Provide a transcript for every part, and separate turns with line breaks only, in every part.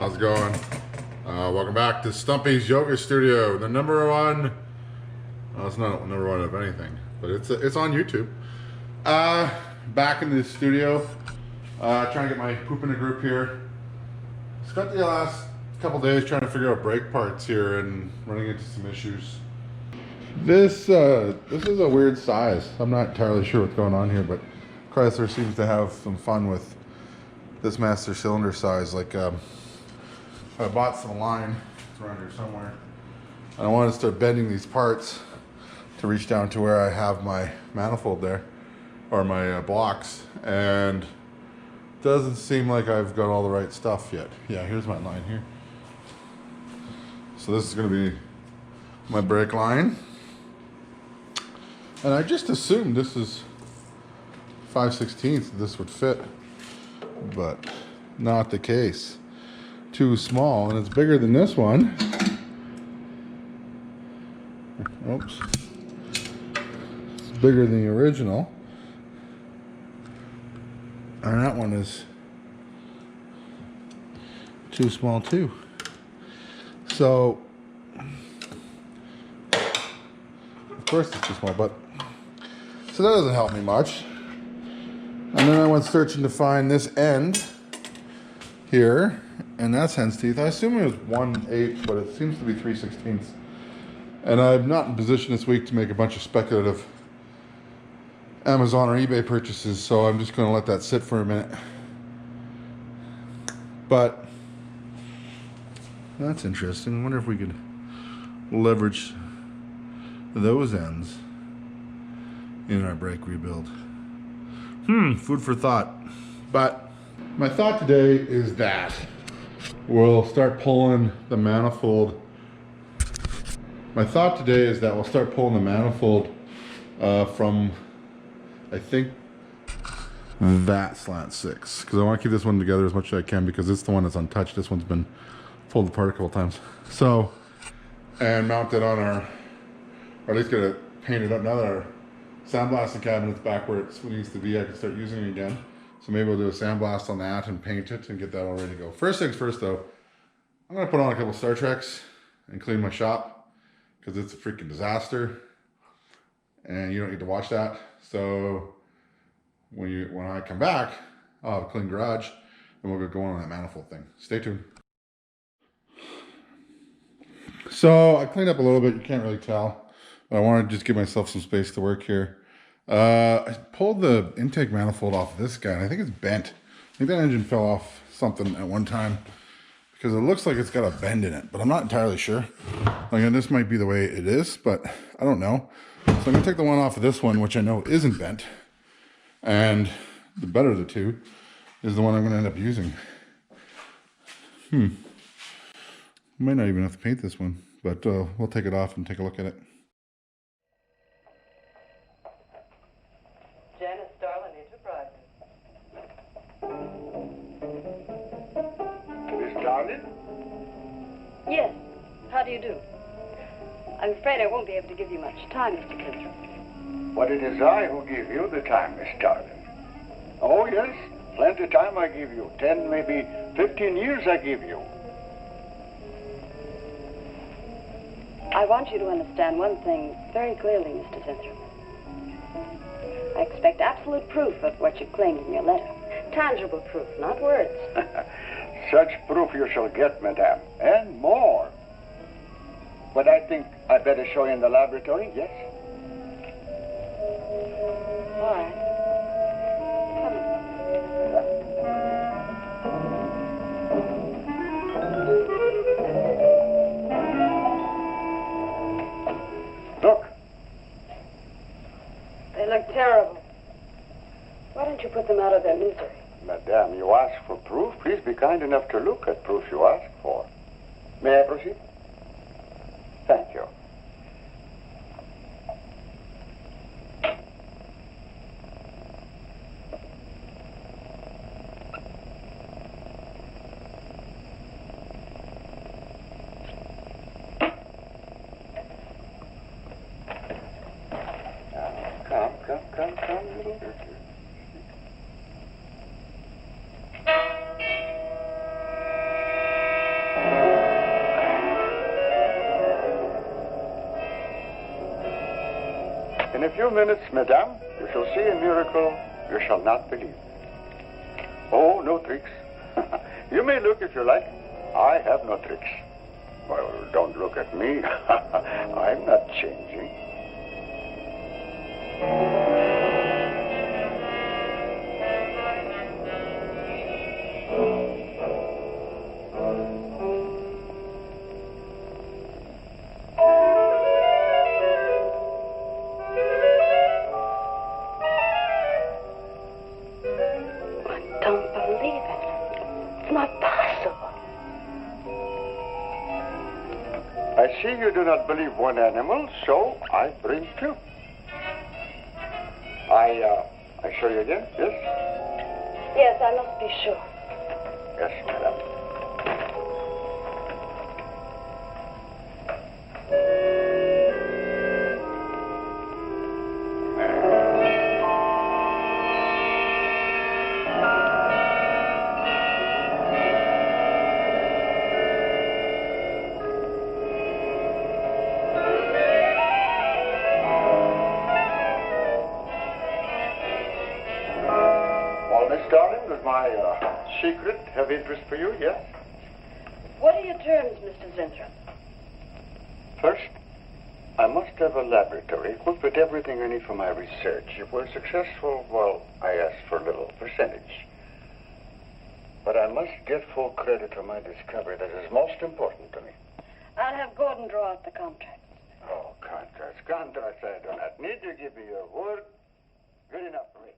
How's it going? Welcome back to Stumpy's Yoga Studio, the number one. Well, it's not number one of anything, but it's on YouTube. Back in the studio, trying to get my poop in a group here. Spent the last couple days trying to figure out brake parts here and running into some issues. This is a weird size. I'm not entirely sure what's going on here, but Chrysler seems to have some fun with this master cylinder size. Like, I bought some line, it's around here somewhere, and I wanted to start bending these parts to reach down to where I have my manifold there, or my blocks, and it doesn't seem like I've got all the right stuff yet. Yeah, here's my line here. So this is going to be my brake line, and I just assumed this is 5/16 this would fit, but not the case. Too small, and it's bigger than this one. Oops. It's bigger than the original. And that one is too small too. So, of course it's too small, but so that doesn't help me much. And then I went searching to find this end here, and that's hen's teeth. I assume it was 1/8, but it seems to be 3/16. And I'm not in position this week to make a bunch of speculative Amazon or eBay purchases, so I'm just going to let that sit for a minute. But that's interesting. I wonder if we could leverage those ends in our brake rebuild. Food for thought. But my thought today is that we'll start pulling the manifold. My thought today is that we'll start pulling the manifold from, I think, that Slant Six, because I want to keep this one together as much as I can, because it's the one that's untouched. This one's been pulled apart a couple times. So, and mount it on our, or at least get it painted up. Now that our sandblasting cabinet's back where it needs to be, I can start using it again. So maybe we'll do a sandblast on that and paint it and get that all ready to go. First things first though, I'm going to put on a couple Star Treks and clean my shop, because it's a freaking disaster and you don't need to watch that. So when I come back, I'll have a clean garage and we'll get going on that manifold thing. Stay tuned. So I cleaned up a little bit, you can't really tell, but I want to just give myself some space to work here. I pulled the intake manifold off of this guy, and I think it's bent. I think that engine fell off something at one time, because it looks like it's got a bend in it, but I'm not entirely sure. Like, this might be the way it is, but I don't know. So I'm going to take the one off of this one, which I know isn't bent, and the better of the two is the one I'm going to end up using. Might not even have to paint this one, but we'll take it off and take a look at it.
Yes. How do you do? I'm afraid I won't be able to give you much time, Mr. Kinthrop.
But it is I who give you the time, Miss Darling. Oh, yes. Plenty of time I give you. 10, maybe 15 years I give you.
I want you to understand one thing very clearly, Mr. Kinthrop. I expect absolute proof of what you claimed in your letter. Tangible proof, not words.
Such proof you shall get, madame, and more. But I think I better show you in the laboratory, yes?
All right.
Look.
They look terrible. Why don't you put them out of their misery?
Madame, you ask for proof. Please be kind enough to look at proof you ask for. May I proceed? Thank you. Now, come, little dirty. a few minutes, madame, you shall see a miracle you shall not believe. Oh, no tricks. You may look if you like. I have no tricks. Well, don't look at me. I'm not changing. I see you do not believe one animal, so I bring two. I show you again, yes?
Yes, I must be sure.
Yes, madam. Darling, does my secret have interest for you, yes?
What are your terms, Mr. Zinthrop?
First, I must have a laboratory equipped with everything I need for my research. If we're successful, well, I ask for a little percentage. But I must get full credit for my discovery. That is most important to me.
I'll have Gordon draw up the contract.
Oh, contracts. Contracts I do not need. You give me your word. Good enough for me.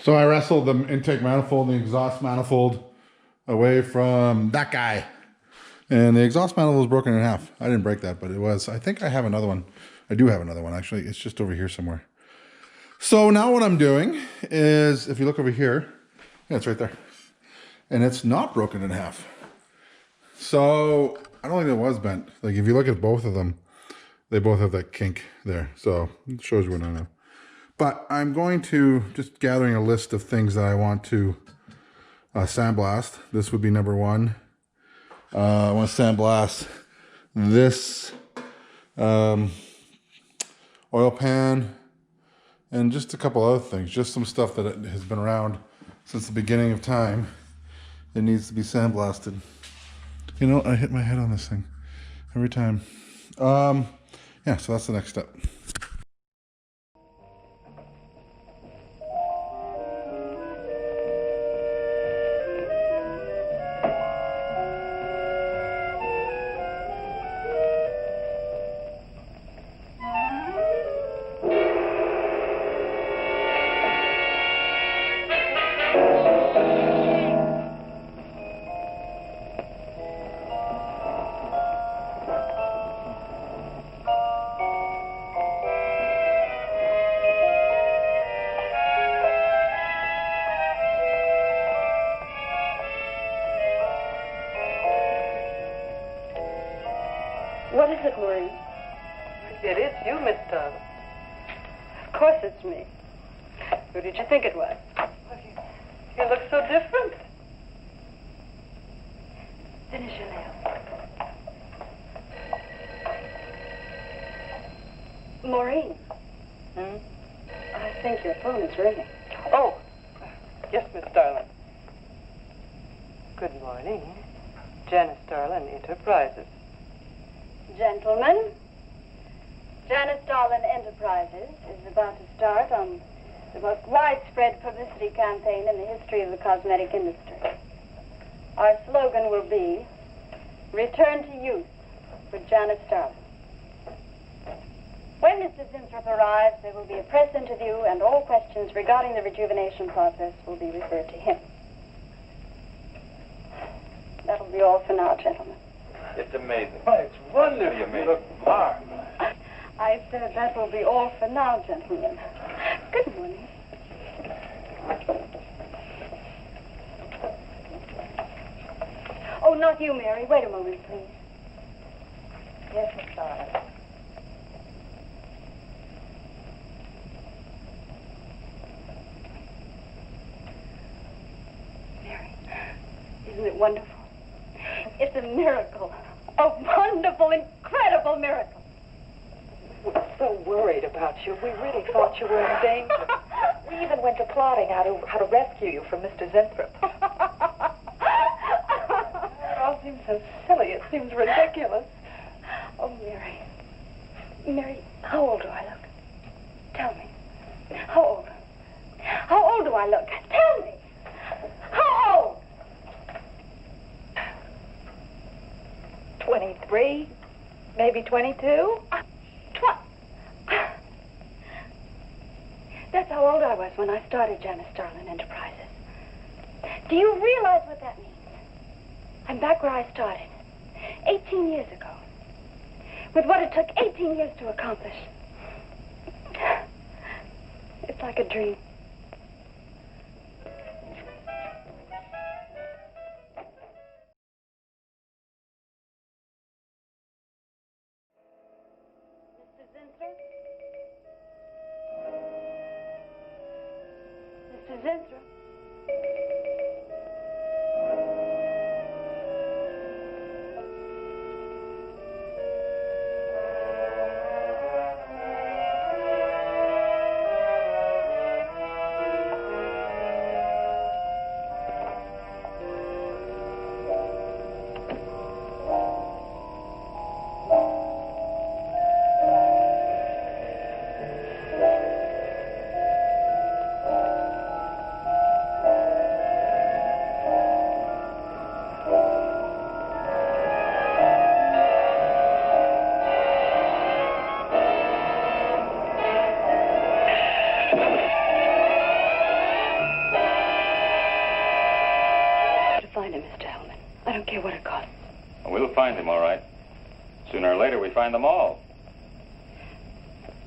So I wrestled the intake manifold and the exhaust manifold away from that guy. And the exhaust manifold was broken in half. I didn't break that, but it was. I think I have another one. I do have another one, actually. It's just over here somewhere. So now what I'm doing is, if you look over here, yeah, it's right there. And it's not broken in half. So I don't think it was bent. Like if you look at both of them, they both have that kink there. So it shows you what I know. But I'm going to just gathering a list of things that I want to sandblast. This would be number one. I want to sandblast this oil pan and just a couple other things. Just some stuff that has been around since the beginning of time. It needs to be sandblasted. You know, I hit my head on this thing every time. Yeah, so that's the next step.
What is it, Maureen?
It is you, Miss Darling.
Of course it's me. Who did you think it was?
You look so different.
Finish your nails. Maureen. I think your phone is ringing.
Oh, yes, Miss Darling. Good morning. Janice Darling Enterprises.
Gentlemen, Janice Darlin Enterprises is about to start on the most widespread publicity campaign in the history of the cosmetic industry. Our slogan will be, Return to Youth with Janice Darlin. When Mr. Zinthrop arrives, there will be a press interview and all questions regarding the rejuvenation process will be referred to him. That'll be all for now, gentlemen.
It's amazing. Oh, it's wonderful. You look marvelous.
I said that will be all for now, gentlemen. Good morning. Oh, not you, Mary. Wait a moment, please. Yes, Miss Darling. Mary, isn't it wonderful? It's a miracle. A wonderful, incredible terrible miracle.
We're so worried about you. We really thought you were in danger. We even went to plotting how to rescue you from Mr. Zenthrop. It all seems so silly. It seems ridiculous.
Oh, Mary. Mary, how old do I look? Tell me. How old? How old do I look? Tell me. How old?
23, maybe 22.
That's how old I was when I started Janice Starlin Enterprises. Do you realize what that means? I'm back where I started, 18 years ago, with what it took 18 years to accomplish. It's like a dream. Mr. Zenthrop? Mr. Zenthrop? Find him, Mr. Hellman. I don't care what it costs.
We'll find him, all right. Sooner or later, we find them all.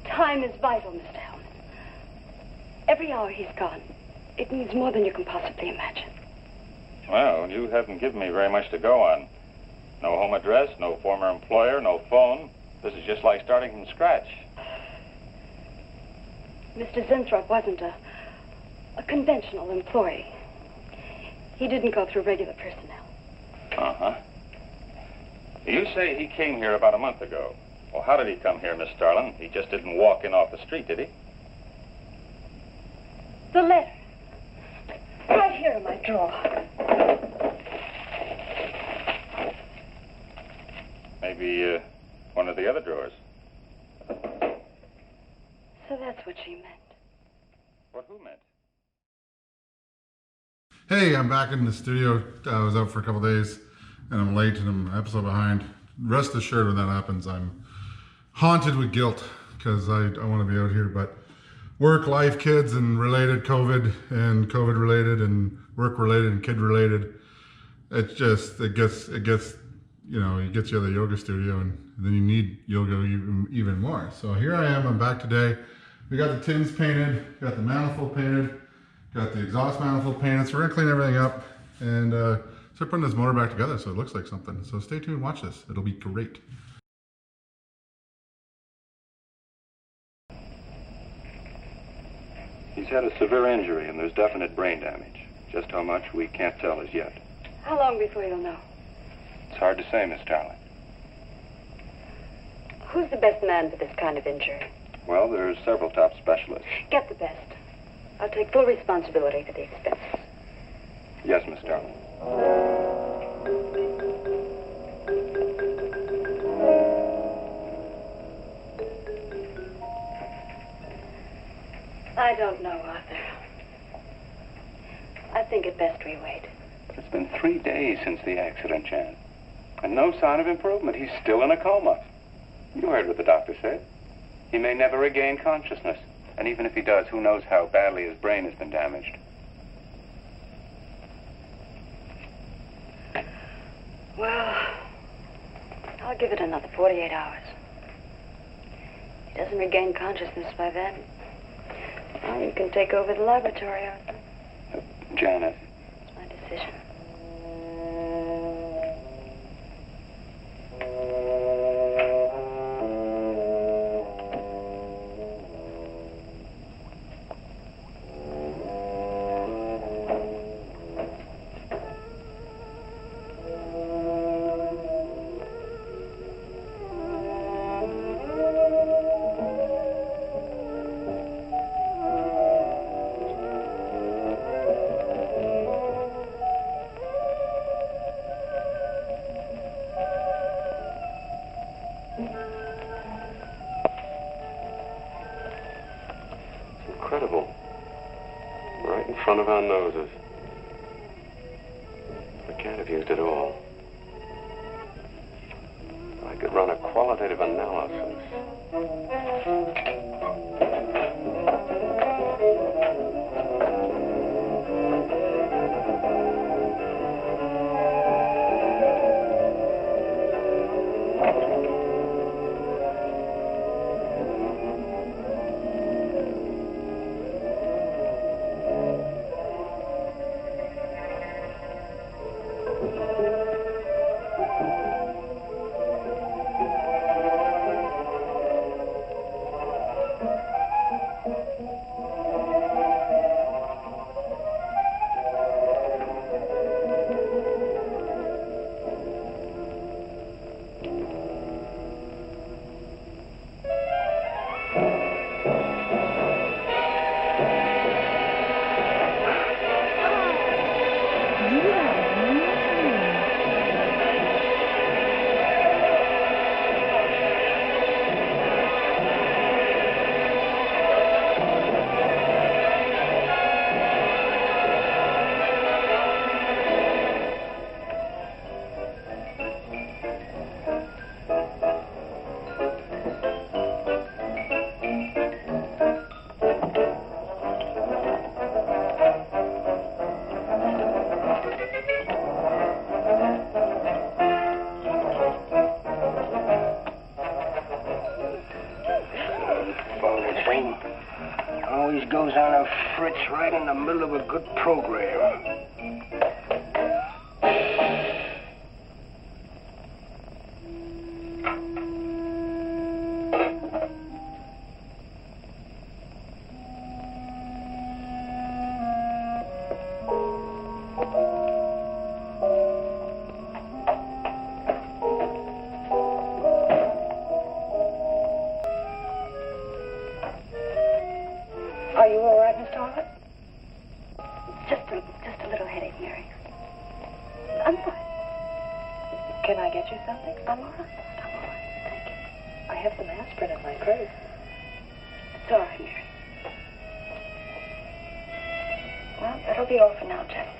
Time is vital, Mr. Hellman. Every hour he's gone, it means more than you can possibly imagine.
Well, you haven't given me very much to go on. No home address, no former employer, no phone. This is just like starting from scratch.
Mr. Zenthrop wasn't a conventional employee. He didn't go through regular personnel.
Uh-huh. You say he came here about a month ago. Well, how did he come here, Miss Starlin? He just didn't walk in off the street, did he?
The letter. Right here in my drawer.
Maybe one of the other drawers.
So that's what she meant.
What who meant?
Hey, I'm back in the studio. I was out for a couple days and I'm late and I'm an episode behind. Rest assured when that happens, I'm haunted with guilt because I want to be out here, but work, life, kids, and related, COVID related and work related and kid related. It gets you know, it gets you out of the yoga studio and then you need yoga even more. So here I am, I'm back today. We got the tins painted, got the manifold painted, got the exhaust manifold painted. So we're gonna clean everything up and start putting this motor back together so it looks like something. So stay tuned, watch this. It'll be great.
He's had a severe injury and there's definite brain damage. Just how much, we can't tell as yet.
How long before you'll know?
It's hard to say, Miss Starlin.
Who's the best man for this kind of injury?
Well, there's several top specialists.
Get the best. I'll take full responsibility for the expenses.
Yes, Miss Starlin.
I don't know, Arthur. I think it best we wait.
It's been 3 days since the accident, Jan. And no sign of improvement. He's still in a coma. You heard what the doctor said. He may never regain consciousness. And even if he does, who knows how badly his brain has been damaged.
Well, I'll give it another 48 hours. He doesn't regain consciousness by then. Well, you can take over the laboratory, Arthur.
Janet.
It's my decision.
town knows us. We can't have used it all. I could run a qualitative analysis.
Always goes on a fritz right in the middle of a good program.
Are you all right, Miss Tarleton? Just a little headache, Mary. I'm fine.
Can I get you something?
I'm all right. I'm all right. Thank you.
I have some aspirin in my purse.
It's all right, Mary. Well, that'll be all for now, gentlemen.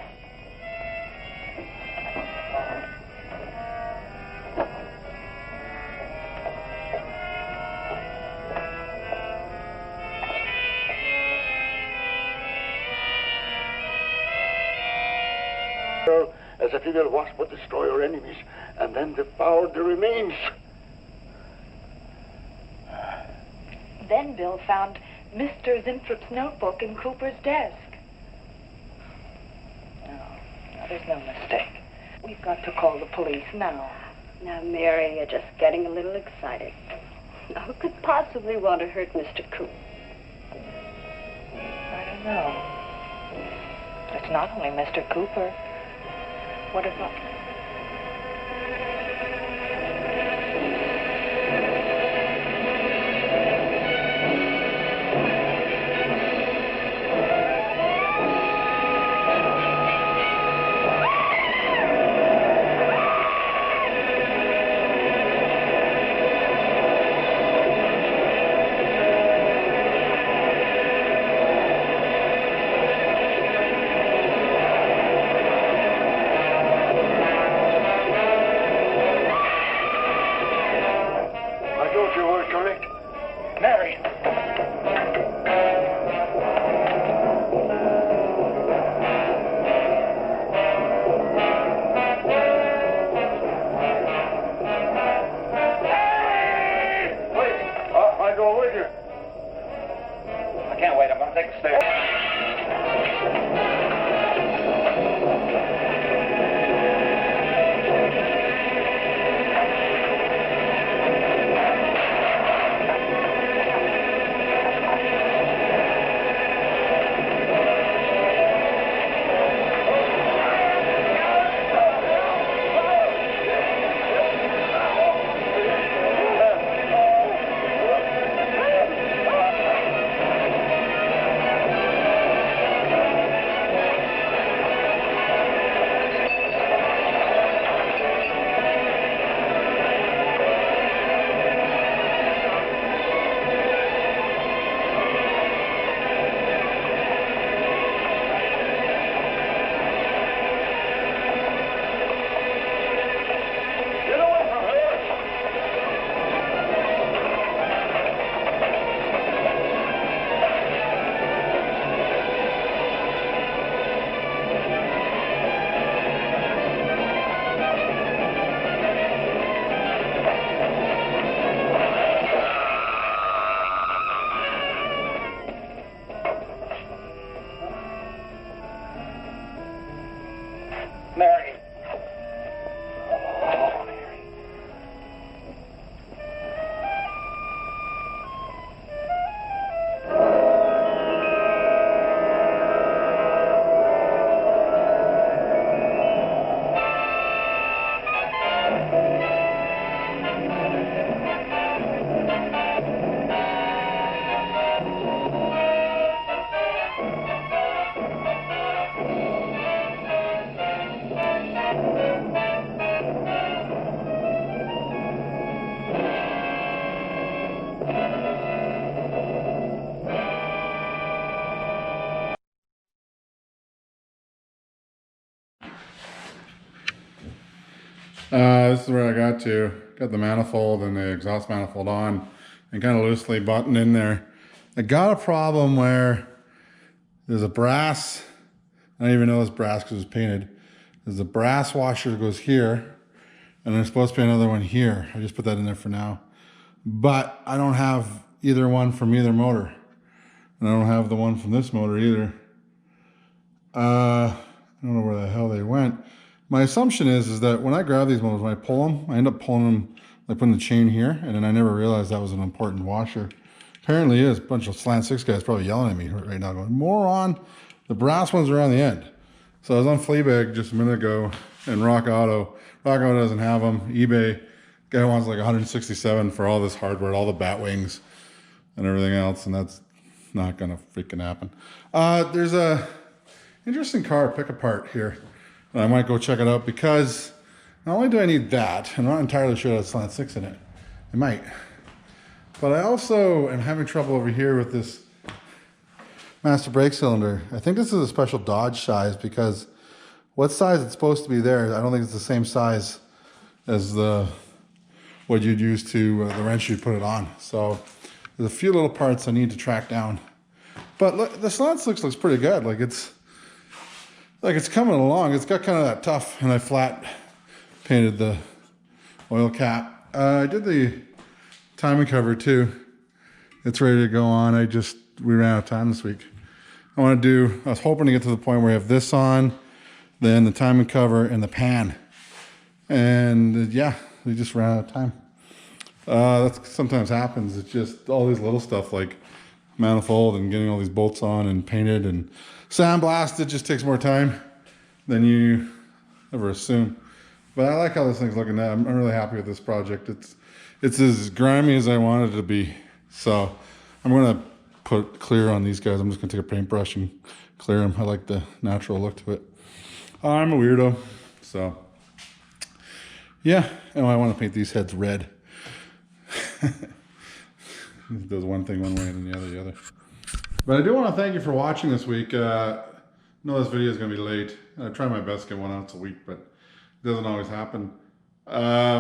As a female wasp would destroy her enemies and then devour the remains.
Then Bill found Mr. Zinthrop's notebook in Cooper's desk. No, there's no mistake. We've got to call the police now.
Now, Mary, you're just getting a little excited. Now, who could possibly want to hurt Mr. Cooper?
I don't know. It's not only Mr. Cooper. What about...
Mary.
This is where I got to. Got the manifold and the exhaust manifold on and kind of loosely buttoned in there. I got a problem where there's a brass, I don't even know it's brass because it's painted. There's a brass washer that goes here, and there's supposed to be another one here. I just put that in there for now. But I don't have either one from either motor. And I don't have the one from this motor either. I don't know where the hell they went. My assumption is that when I grab these motors, when I pull them, I end up pulling them, like putting the chain here, and then I never realized that was an important washer. Apparently it is. A bunch of Slant Six guys probably yelling at me right now going, moron, the brass ones are on the end. So I was on Fleabag just a minute ago, and Rock Auto doesn't have them. eBay, guy wants like 167 for all this hardware, all the bat wings and everything else, and that's not gonna freaking happen. There's a interesting car pick apart here. I might go check it out because not only do I need that, I'm not entirely sure it has Slant Six in it. It might. But I also am having trouble over here with this master brake cylinder. I think this is a special Dodge size because what size it's supposed to be there, I don't think it's the same size as what you'd use to, the wrench you'd put it on. So there's a few little parts I need to track down. But look, the Slant Six looks pretty good. Like it's coming along. It's got kind of that tough, and I flat painted the oil cap. I did the timing cover too. It's ready to go on. We ran out of time this week. I was hoping to get to the point where I have this on, then the timing cover and the pan. And yeah, we just ran out of time. That sometimes happens. It's just all these little stuff like manifold and getting all these bolts on and painted and sandblasted just takes more time than you ever assume. But I like how this thing's looking now. I'm really happy with this project. It's as grimy as I wanted it to be. So I'm gonna put clear on these guys. I'm just gonna take a paintbrush and clear them. I like the natural look to it. I'm a weirdo, so yeah. And I want to paint these heads red. It does one thing one way and the other. But I do want to thank you for watching this week. I know this video is going to be late. I try my best to get one out a week, but it doesn't always happen. I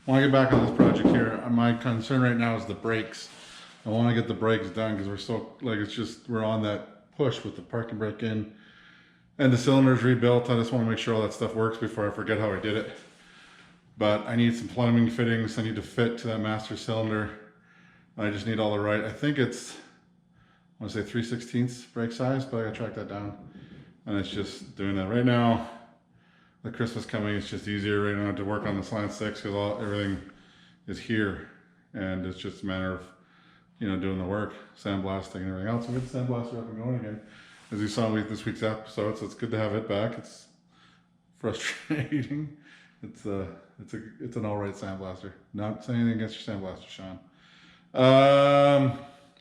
want to get back on this project here. My concern right now is the brakes. I want to get the brakes done because we're on that push with the parking brake in and the cylinders rebuilt. I just want to make sure all that stuff works before I forget how I did it. But I need some plumbing fittings. I need to fit to that master cylinder. I just need all the right, I think it's, I want to say 3/16 brake size, but I gotta track that down. And it's just doing that right now. The Christmas coming, it's just easier right now to work on the Slant Six because everything is here. And it's just a matter of, doing the work, sandblasting and everything else. We get the sandblaster up and going again. As you saw with this week's episode, so it's good to have it back. It's frustrating. It's an all right sandblaster. Not saying anything against your sandblaster, Sean.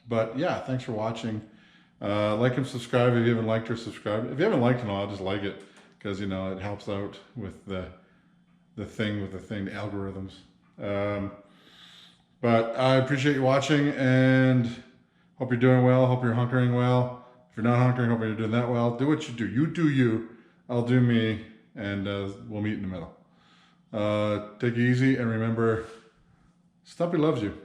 But yeah, thanks for watching. Like and subscribe if you haven't liked or subscribed. If you haven't liked it, I'll just like it because it helps out with the algorithms. But I appreciate you watching and hope you're doing well. Hope you're hunkering well. If you're not hunkering, hope you're doing that well. Do what you do. You do you. I'll do me, and we'll meet in the middle. Take it easy and remember, Stumpy loves you.